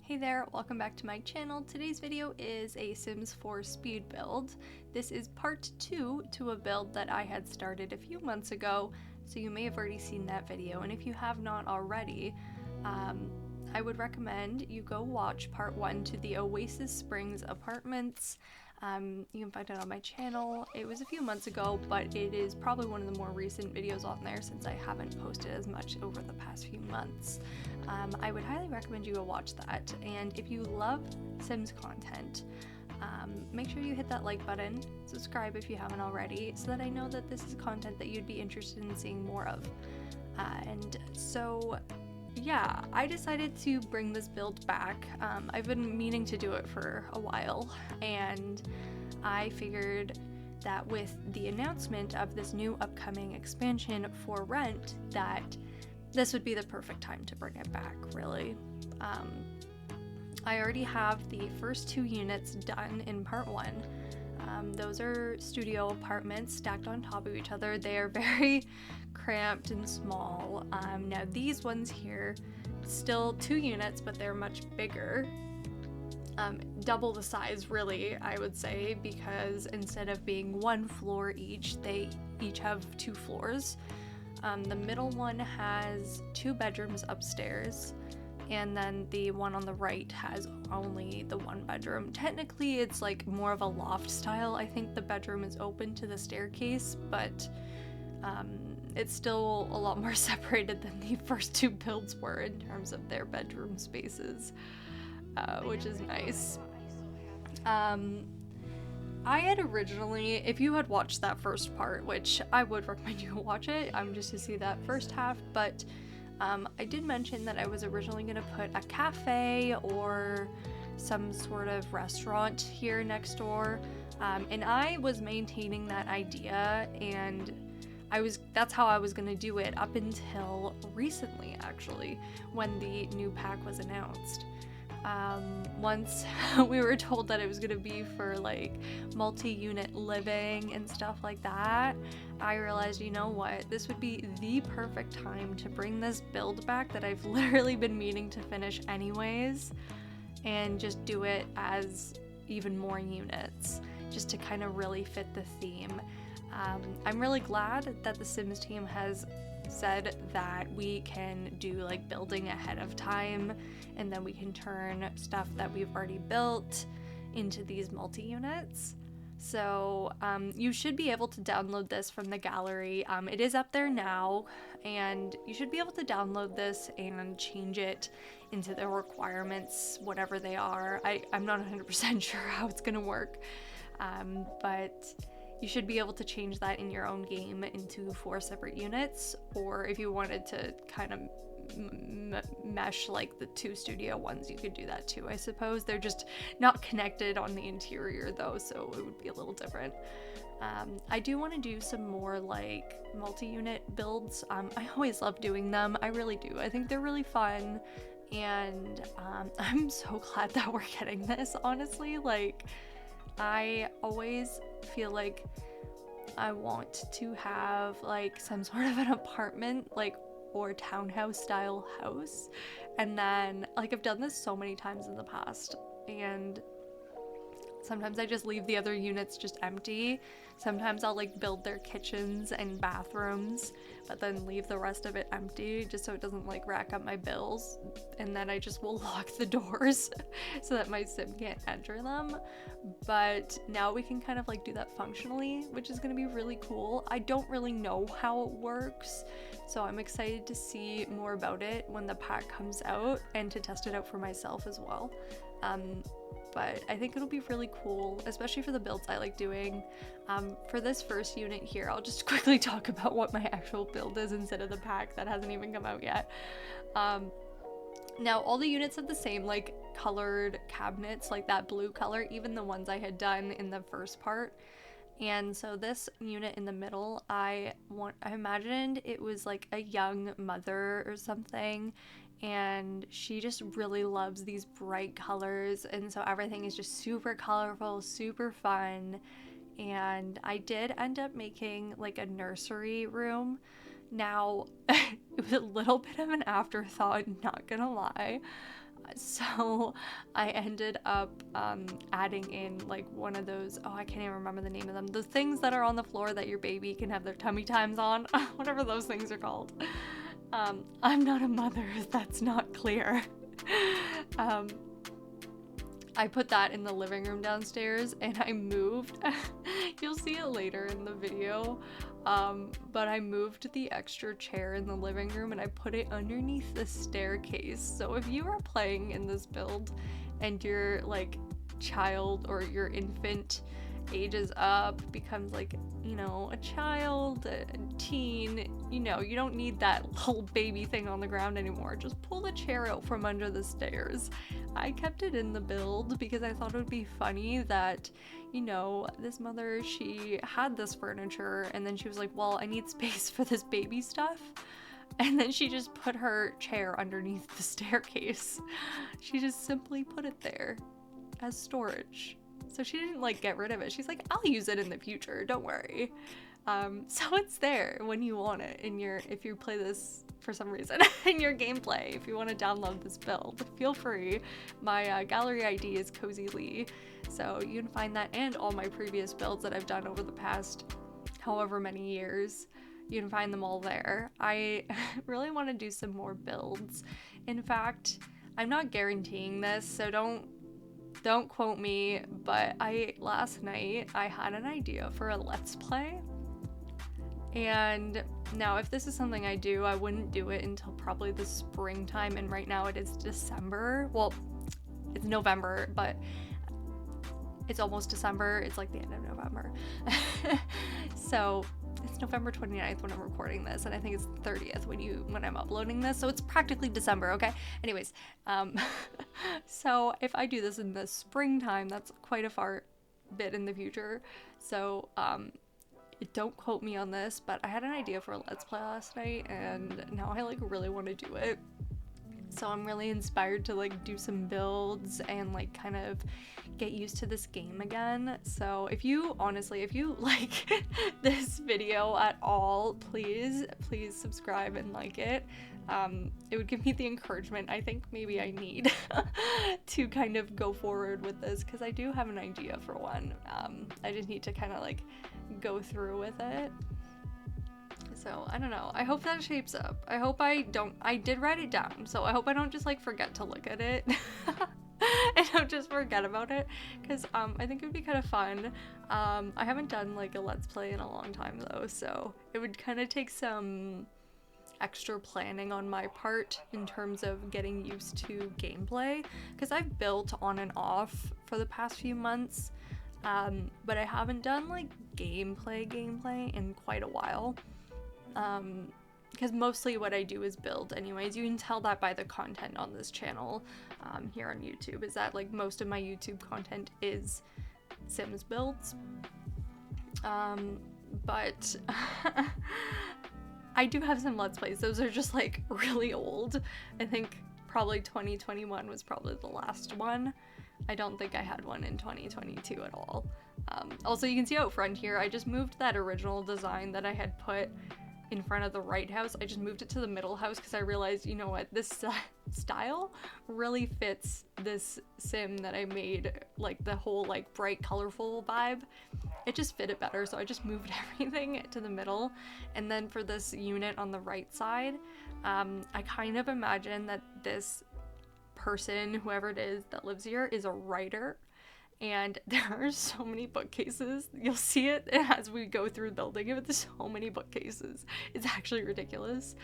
Hey there, welcome back to my channel. Today's video is a Sims 4 speed build. This is part 2 to a build that I had started a few months ago, so you may have already seen that video, and if you have not already, I would recommend you go watch part 1 to the Oasis Springs apartments. You can find it on my channel. It was a few months ago, but it is probably one of the more recent videos on there since I haven't posted as much over the past few months. I would highly recommend you go watch that, and if you love Sims content, make sure you hit that like button, subscribe if you haven't already, so that I know that this is content that you'd be interested in seeing more of. And so yeah, I decided to bring this build back. I've been meaning to do it for a while, and I figured that with the announcement of this new upcoming expansion for rent, that this would be the perfect time to bring it back, really. I already have the first 2 units done in part 1. Those are studio apartments stacked on top of each other. They are very cramped and small. Now these ones here, still 2 units, but they're much bigger. Double the size, really, I would say, because instead of being 1 floor each, they each have 2 floors. The middle one has 2 bedrooms upstairs, and then the one on the right has only the 1 bedroom. Technically, it's like more of a loft style. I think the bedroom is open to the staircase, but it's still a lot more separated than the first 2 builds were in terms of their bedroom spaces, which is nice. I had originally, if you had watched that first part, which I would recommend you watch it, just to see that first half, but I did mention that I was originally going to put a cafe or some sort of restaurant here next door, and I was maintaining that idea, and that's how I was going to do it up until recently, actually, when the new pack was announced. Once we were told that it was going to be for like multi-unit living and stuff like that, I realized, you know what, this would be the perfect time to bring this build back that I've literally been meaning to finish anyways, and just do it as even more units, just to kind of really fit the theme. I'm really glad that the Sims team has said that we can do like building ahead of time, and then we can turn stuff that we've already built into these multi-units. So you should be able to download this from the gallery. It is up there now, and you should be able to download this and change it into the requirements, whatever they are. I'm not 100% sure how it's gonna work, but you should be able to change that in your own game into 4 separate units, or if you wanted to kind of mesh like the 2 studio ones, you could do that too, I suppose. They're just not connected on the interior though, so it would be a little different. I do want to do some more like multi-unit builds. I always love doing them, I really do. I think they're really fun, and I'm so glad that we're getting this, honestly. Like, I always feel like I want to have like some sort of an apartment, like, or townhouse style house, and then like I've done this so many times in the past, and sometimes I just leave the other units just empty. Sometimes I'll like build their kitchens and bathrooms, but then leave the rest of it empty just so it doesn't like rack up my bills, and then I just will lock the doors so that my sim can't enter them. But now we can kind of like do that functionally, which is going to be really cool. I don't really know how it works, so I'm excited to see more about it when the pack comes out and to test it out for myself as well. But I think it'll be really cool, especially for the builds I like doing. For this first unit here, I'll just quickly talk about what my actual build is instead of the pack that hasn't even come out yet. Now all the units have the same like colored cabinets, like that blue color, even the ones I had done in the first part. And so this unit in the middle, I imagined it was like a young mother or something, and she just really loves these bright colors, and so everything is just super colorful, super fun. And I did end up making like a nursery room. Now it was a little bit of an afterthought, not gonna lie. So I ended up adding in like one of those, oh, I can't even remember the name of them, those things that are on the floor that your baby can have their tummy times on, whatever those things are called. I'm not a mother, if that's not clear. I put that in the living room downstairs, and I moved. You'll see it later in the video, but I moved the extra chair in the living room and I put it underneath the staircase. So if you are playing in this build and your like child or your infant ages up, becomes like, you know, a child, a teen, you know, you don't need that little baby thing on the ground anymore. Just pull the chair out from under the stairs. I kept it in the build because I thought it would be funny that, you know, this mother, she had this furniture and then she was like, well, I need space for this baby stuff. And then she just put her chair underneath the staircase. She just simply put it there as storage. So she didn't like get rid of it. She's like, I'll use it in the future, don't worry. So it's there when you want it in your, if you play this for some reason in your gameplay, if you want to download this build, feel free. My gallery ID is cosylee, so you can find that and all my previous builds that I've done over the past however many years. You can find them all there. I really want to do some more builds. In fact, I'm not guaranteeing this, so don't quote me, but last night I had an idea for a let's play. And now if this is something I do, I wouldn't do it until probably the springtime, and right now it is December. Well, it's November, but it's almost December. It's like the end of November. So it's November 29th when I'm recording this, and I think it's the 30th when I'm uploading this, so it's practically December, okay? Anyways, so if I do this in the springtime, that's quite a far bit in the future, so don't quote me on this, but I had an idea for a let's play last night, and now I like really want to do it. So I'm really inspired to like do some builds and like kind of get used to this game again. So if you like this video at all, please subscribe and like it. It would give me the encouragement I think maybe I need to kind of go forward with this, because I do have an idea for one. I just need to kind of like go through with it. So I don't know. I hope that shapes up. I hope I did write it down, so I hope I don't just like forget to look at it. I don't just forget about it, because I think it would be kind of fun. I haven't done like a let's play in a long time though, so it would kind of take some extra planning on my part in terms of getting used to gameplay, because I've built on and off for the past few months, but I haven't done like gameplay in quite a while. Because mostly what I do is build anyways. You can tell that by the content on this channel here on YouTube, is that like most of my YouTube content is Sims builds. But I do have some Let's Plays. Those are just like really old. I think probably 2021 was probably the last one. I don't think I had one in 2022 at all. Also, you can see out front here, I just moved that original design that I had put in front of the right house. I just moved it to the middle house because I realized, you know what, this style really fits this sim that I made, like the whole like bright colorful vibe. It just fit it better, so I just moved everything to the middle. And then for this unit on the right side, I kind of imagine that this person, whoever it is that lives here, is a writer. And there are so many bookcases. You'll see it as we go through building it. There's so many bookcases. It's actually ridiculous.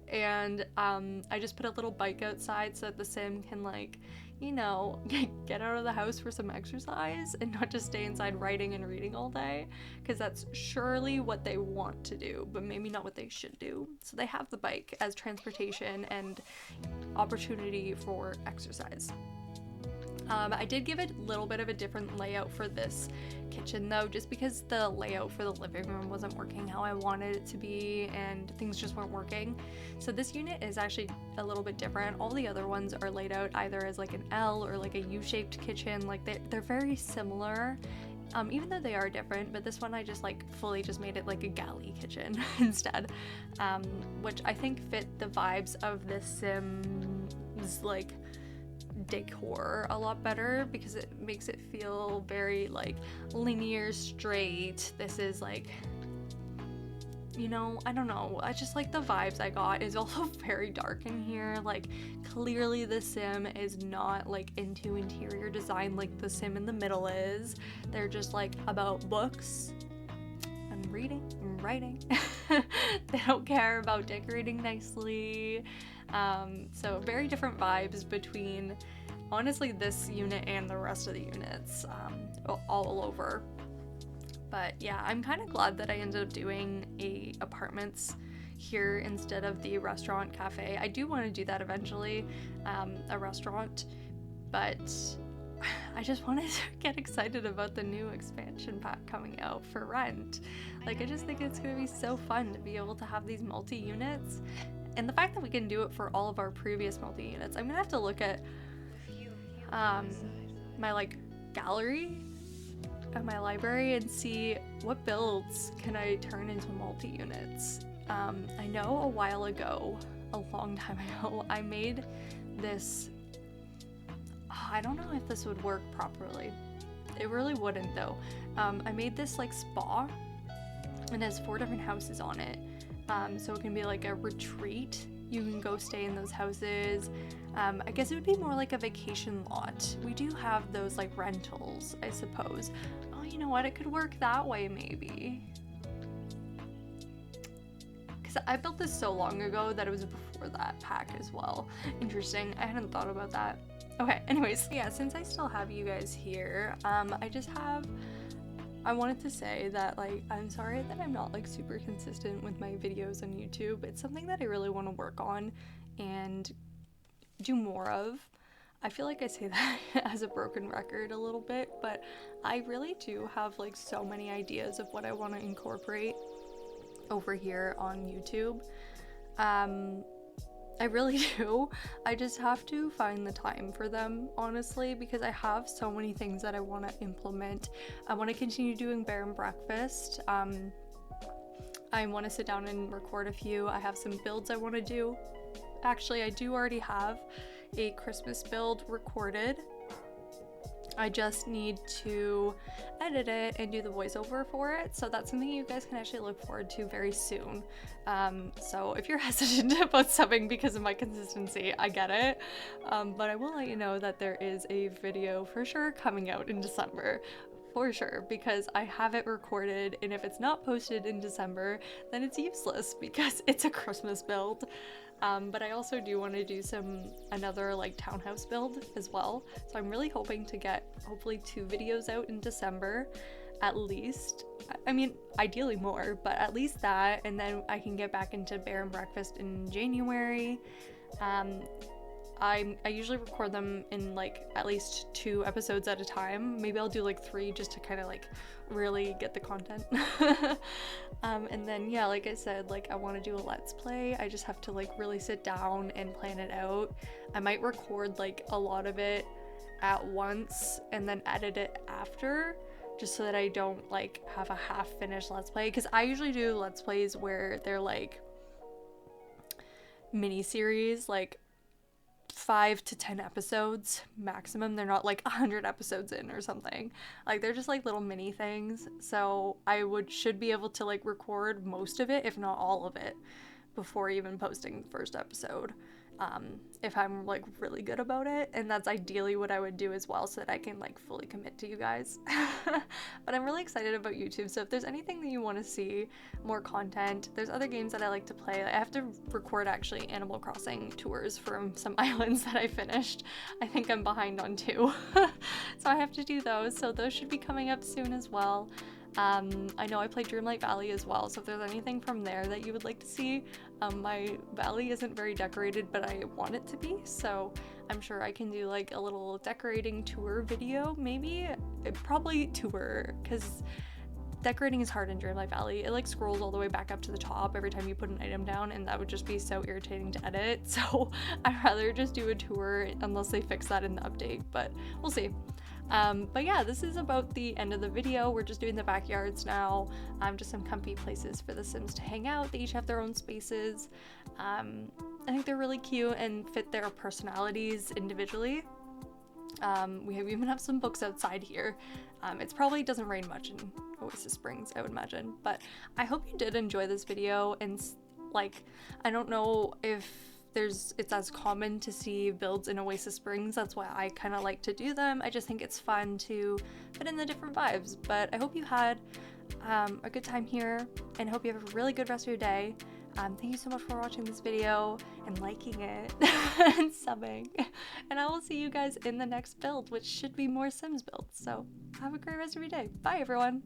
And I just put a little bike outside so that the sim can, like, you know, get out of the house for some exercise and not just stay inside writing and reading all day, because that's surely what they want to do, but maybe not what they should do. So they have the bike as transportation and opportunity for exercise. I did give it a little bit of a different layout for this kitchen though, just because the layout for the living room wasn't working how I wanted it to be and things just weren't working. So this unit is actually a little bit different. All the other ones are laid out either as like an L or like a U-shaped kitchen. Like they're very similar, even though they are different, but this one I just like fully just made it like a galley kitchen instead, which I think fit the vibes of this Sim's like decor a lot better because it makes it feel very like linear, straight. This is like, you know, I don't know, I just like the vibes I got. Is also very dark in here. Like, clearly the sim is not like into interior design like the sim in the middle is. They're just like about books and reading and writing. They don't care about decorating nicely. So very different vibes between honestly this unit and the rest of the units, all over. But yeah, I'm kind of glad that I ended up doing apartments here instead of the restaurant cafe. I do want to do that eventually, a restaurant, but I just wanted to get excited about the new expansion pack coming out for rent. Like, I just think it's going to be so fun to be able to have these multi-units, and the fact that we can do it for all of our previous multi-units. I'm going to have to look at my like gallery at my library and see what builds can I turn into multi-units. I know a while ago, a long time ago, I made this, I don't know if this would work properly. It really wouldn't though. I made this like spa, and it has 4 different houses on it. So it can be like a retreat. You can go stay in those houses. I guess it would be more like a vacation lot. We do have those like rentals, I suppose. Oh, you know what? It could work that way maybe. Because I built this so long ago that it was before that pack as well. Interesting. I hadn't thought about that. Okay, anyways, yeah, since I still have you guys here, I wanted to say that, like, I'm sorry that I'm not, like, super consistent with my videos on YouTube. It's something that I really want to work on and do more of. I feel like I say that as a broken record a little bit, but I really do have, like, so many ideas of what I want to incorporate over here on YouTube. I really do. I just have to find the time for them, honestly, because I have so many things that I want to implement. I want to continue doing Bear and Breakfast. I want to sit down and record a few. I have some builds I want to do. Actually, I do already have a Christmas build recorded. I just need to edit it and do the voiceover for it, so that's something you guys can actually look forward to very soon. So if you're hesitant about subbing because of my consistency, I get it, but I will let you know that there is a video for sure coming out in December. For sure, because I have it recorded, and if it's not posted in December, then it's useless because it's a Christmas build. But I also do want to do another like townhouse build as well. So I'm really hoping to get hopefully 2 videos out in December at least. I mean, ideally more, but at least that, and then I can get back into Bear and Breakfast in January. I usually record them in like at least 2 episodes at a time. Maybe I'll do like 3 just to kind of like really get the content. And then yeah, like I said, like I want to do a let's play. I just have to like really sit down and plan it out. I might record like a lot of it at once and then edit it after, just so that I don't like have a half finished let's play, because I usually do let's plays where they're like mini series, like 5 to 10 episodes maximum. They're not like 100 episodes in or something. Like they're just like little mini things. So I should be able to like record most of it, if not all of it, before even posting the first episode. If I'm like really good about it, and that's ideally what I would do as well, so that I can like fully commit to you guys. But I'm really excited about YouTube, so if there's anything that you want to see, more content, there's other games that I like to play. I have to record actually Animal Crossing tours from some islands that I finished. I think I'm behind on 2. So I have to do those, so those should be coming up soon as well. I know I played Dreamlight Valley as well, so if there's anything from there that you would like to see, my valley isn't very decorated, but I want it to be, so I'm sure I can do like a little decorating tour video, maybe? Probably tour, because decorating is hard in Dreamlight Valley. It like scrolls all the way back up to the top every time you put an item down, and that would just be so irritating to edit, so I'd rather just do a tour unless they fix that in the update, but we'll see. But yeah, this is about the end of the video. We're just doing the backyards now. Just some comfy places for the Sims to hang out. They each have their own spaces. I think they're really cute and fit their personalities individually. We even have some books outside here. It probably doesn't rain much in Oasis Springs, I would imagine, but I hope you did enjoy this video. And like, I don't know if it's as common to see builds in Oasis Springs. That's why I kind of like to do them. I just think it's fun to put in the different vibes. But I hope you had a good time here, and I hope you have a really good rest of your day. Thank you so much for watching this video and liking it and subbing. And I will see you guys in the next build, which should be more Sims builds. So have a great rest of your day. Bye, everyone.